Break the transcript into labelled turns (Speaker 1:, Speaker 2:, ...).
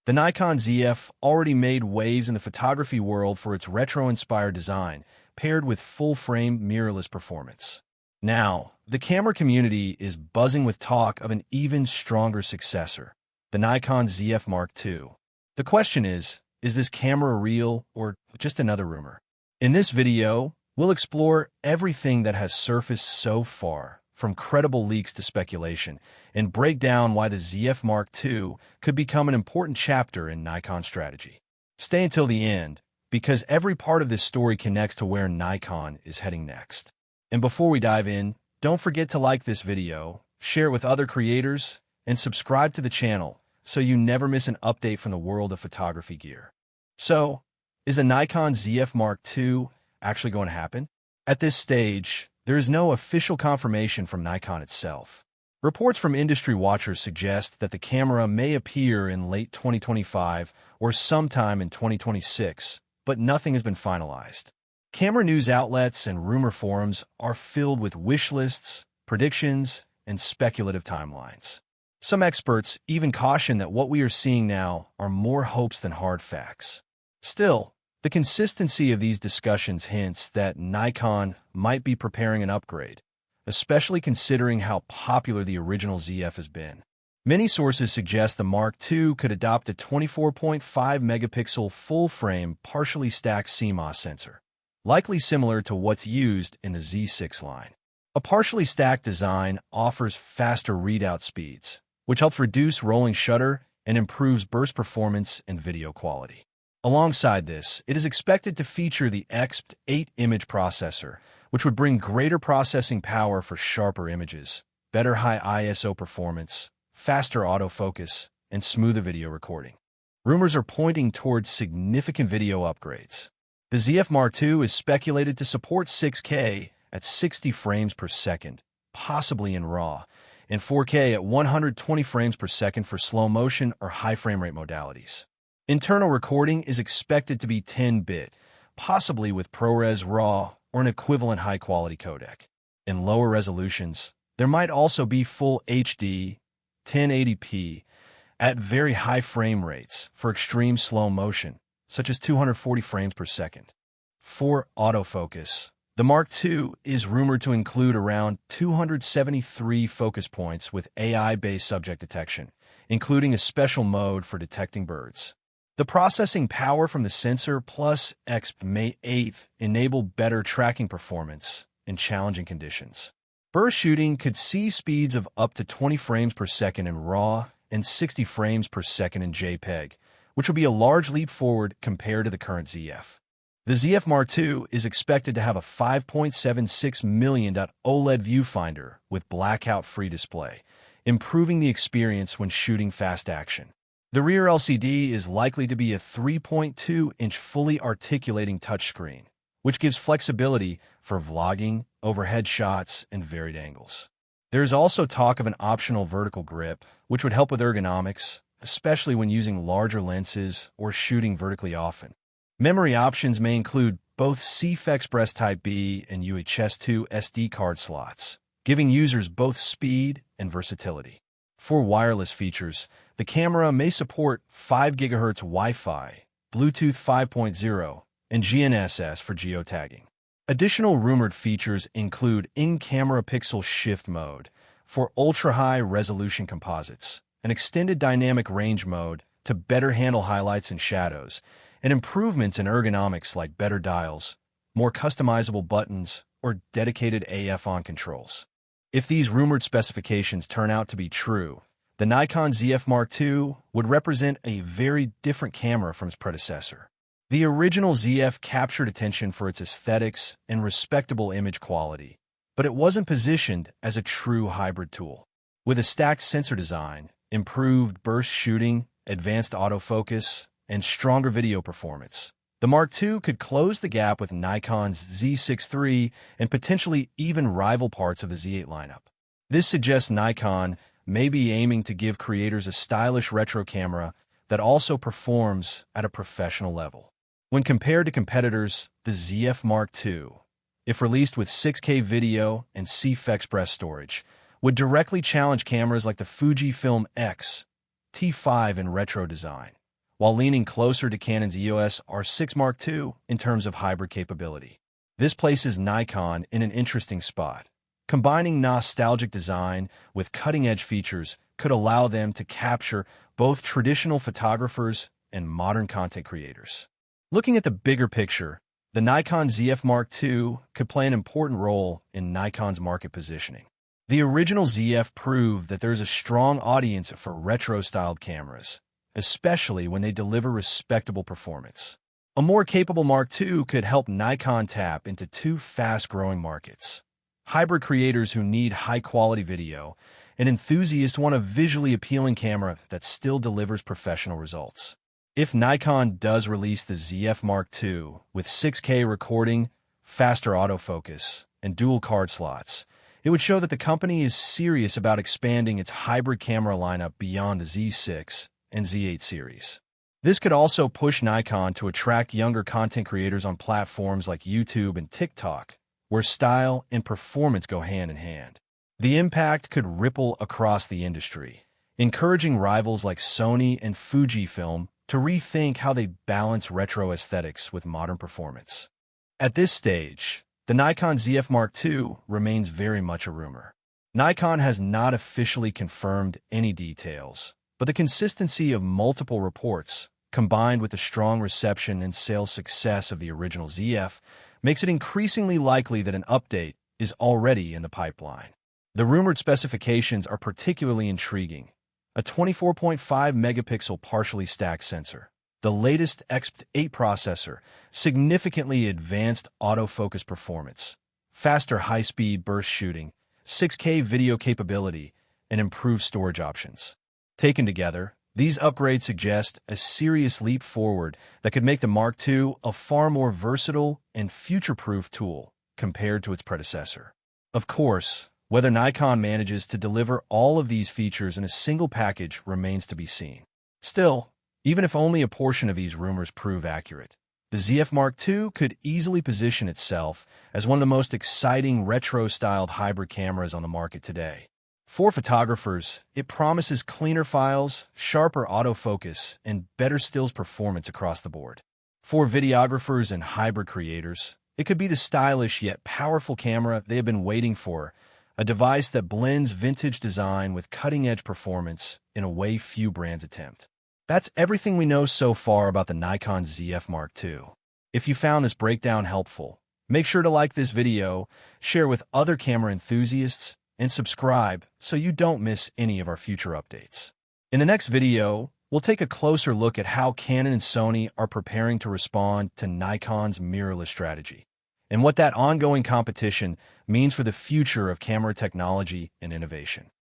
Speaker 1: The Nikon ZF already made waves in the photography world for its retro-inspired design, paired with full-frame mirrorless performance. Now, the camera community is buzzing with talk of an even stronger successor, the Nikon ZF Mark II. The question is this camera real or just another rumor? In this video, we'll explore everything that has surfaced so far, from credible leaks to speculation, and break down why the ZF Mark II could become an important chapter in Nikon's strategy. Stay until the end, because every part of this story connects to where Nikon is heading next. And before we dive in, don't forget to like this video, share it with other creators, and subscribe to the channel so you never miss an update from the world of photography gear. So, is the Nikon ZF Mark II actually going to happen? At this stage, there is no official confirmation from Nikon itself. Reports from industry watchers suggest that the camera may appear in late 2025 or sometime in 2026, but nothing has been finalized. Camera news outlets and rumor forums are filled with wish lists, predictions, and speculative timelines. Some experts even caution that what we are seeing now are more hopes than hard facts. Still, the consistency of these discussions hints that Nikon might be preparing an upgrade, especially considering how popular the original ZF has been. Many sources suggest the Mark II could adopt a 24.5-megapixel full-frame, partially stacked CMOS sensor, likely similar to what's used in the Z6 line. A partially stacked design offers faster readout speeds, which helps reduce rolling shutter and improves burst performance and video quality. Alongside this, it is expected to feature the EXPEED image processor, which would bring greater processing power for sharper images, better high ISO performance, faster autofocus, and smoother video recording. Rumors are pointing towards significant video upgrades. The ZF Mark II is speculated to support 6K at 60 frames per second, possibly in RAW, and 4K at 120 frames per second for slow motion or high frame rate modalities. Internal recording is expected to be 10-bit, possibly with ProRes RAW or an equivalent high-quality codec. In lower resolutions, there might also be full HD, 1080p, at very high frame rates for extreme slow motion, such as 240 frames per second. For autofocus, the Mark II is rumored to include around 273 focus points with AI-based subject detection, including a special mode for detecting birds. The processing power from the sensor plus EXPEED May 8th enable better tracking performance in challenging conditions. Burst shooting could see speeds of up to 20 frames per second in RAW and 60 frames per second in JPEG, which will be a large leap forward compared to the current ZF. The ZF Mark II is expected to have a 5.76 million OLED viewfinder with blackout-free display, improving the experience when shooting fast action. The rear LCD is likely to be a 3.2-inch fully articulating touchscreen, which gives flexibility for vlogging, overhead shots, and varied angles. There is also talk of an optional vertical grip, which would help with ergonomics, especially when using larger lenses or shooting vertically often. Memory options may include both CF Express Type B and UHS-II SD card slots, giving users both speed and versatility. For wireless features, the camera may support 5 GHz Wi-Fi, Bluetooth 5.0, and GNSS for geotagging. Additional rumored features include in-camera pixel shift mode for ultra-high resolution composites, an extended dynamic range mode to better handle highlights and shadows, and improvements in ergonomics like better dials, more customizable buttons, or dedicated AF-on controls. If these rumored specifications turn out to be true, the Nikon ZF Mark II would represent a very different camera from its predecessor. The original ZF captured attention for its aesthetics and respectable image quality, but it wasn't positioned as a true hybrid tool. With a stacked sensor design, improved burst shooting, advanced autofocus, and stronger video performance, the Mark II could close the gap with Nikon's Z6 III and potentially even rival parts of the Z8 lineup. This suggests Nikon may be aiming to give creators a stylish retro camera that also performs at a professional level. When compared to competitors, the ZF Mark II, if released with 6K video and CF Express storage, would directly challenge cameras like the Fujifilm X T5 in retro design, while leaning closer to Canon's EOS R6 Mark II in terms of hybrid capability. This places Nikon in an interesting spot. Combining nostalgic design with cutting-edge features could allow them to capture both traditional photographers and modern content creators. Looking at the bigger picture, the Nikon ZF Mark II could play an important role in Nikon's market positioning. The original ZF proved that there's a strong audience for retro-styled cameras, especially when they deliver respectable performance. A more capable Mark II could help Nikon tap into two fast-growing markets: hybrid creators who need high-quality video, and enthusiasts want a visually appealing camera that still delivers professional results. If Nikon does release the ZF Mark II with 6K recording, faster autofocus, and dual card slots, it would show that the company is serious about expanding its hybrid camera lineup beyond the Z6 and Z8 series. This could also push Nikon to attract younger content creators on platforms like YouTube and TikTok, where style and performance go hand in hand. The impact could ripple across the industry, encouraging rivals like Sony and Fujifilm to rethink how they balance retro aesthetics with modern performance. At this stage, the Nikon ZF Mark II remains very much a rumor. Nikon has not officially confirmed any details, but the consistency of multiple reports, combined with the strong reception and sales success of the original ZF, makes it increasingly likely that an update is already in the pipeline. The rumored specifications are particularly intriguing: a 24.5 megapixel partially stacked sensor, the latest EXPEED processor, significantly advanced autofocus performance, faster high-speed burst shooting, 6K video capability, and improved storage options. Taken together, these upgrades suggest a serious leap forward that could make the Mark II a far more versatile and future-proof tool compared to its predecessor. Of course, whether Nikon manages to deliver all of these features in a single package remains to be seen. Still, even if only a portion of these rumors prove accurate, the ZF Mark II could easily position itself as one of the most exciting retro-styled hybrid cameras on the market today. For photographers, it promises cleaner files, sharper autofocus, and better stills performance across the board. For videographers and hybrid creators, it could be the stylish yet powerful camera they have been waiting for, a device that blends vintage design with cutting-edge performance in a way few brands attempt. That's everything we know so far about the Nikon ZF Mark II. If you found this breakdown helpful, make sure to like this video, share with other camera enthusiasts, and subscribe so you don't miss any of our future updates. In the next video, we'll take a closer look at how Canon and Sony are preparing to respond to Nikon's mirrorless strategy, and what that ongoing competition means for the future of camera technology and innovation.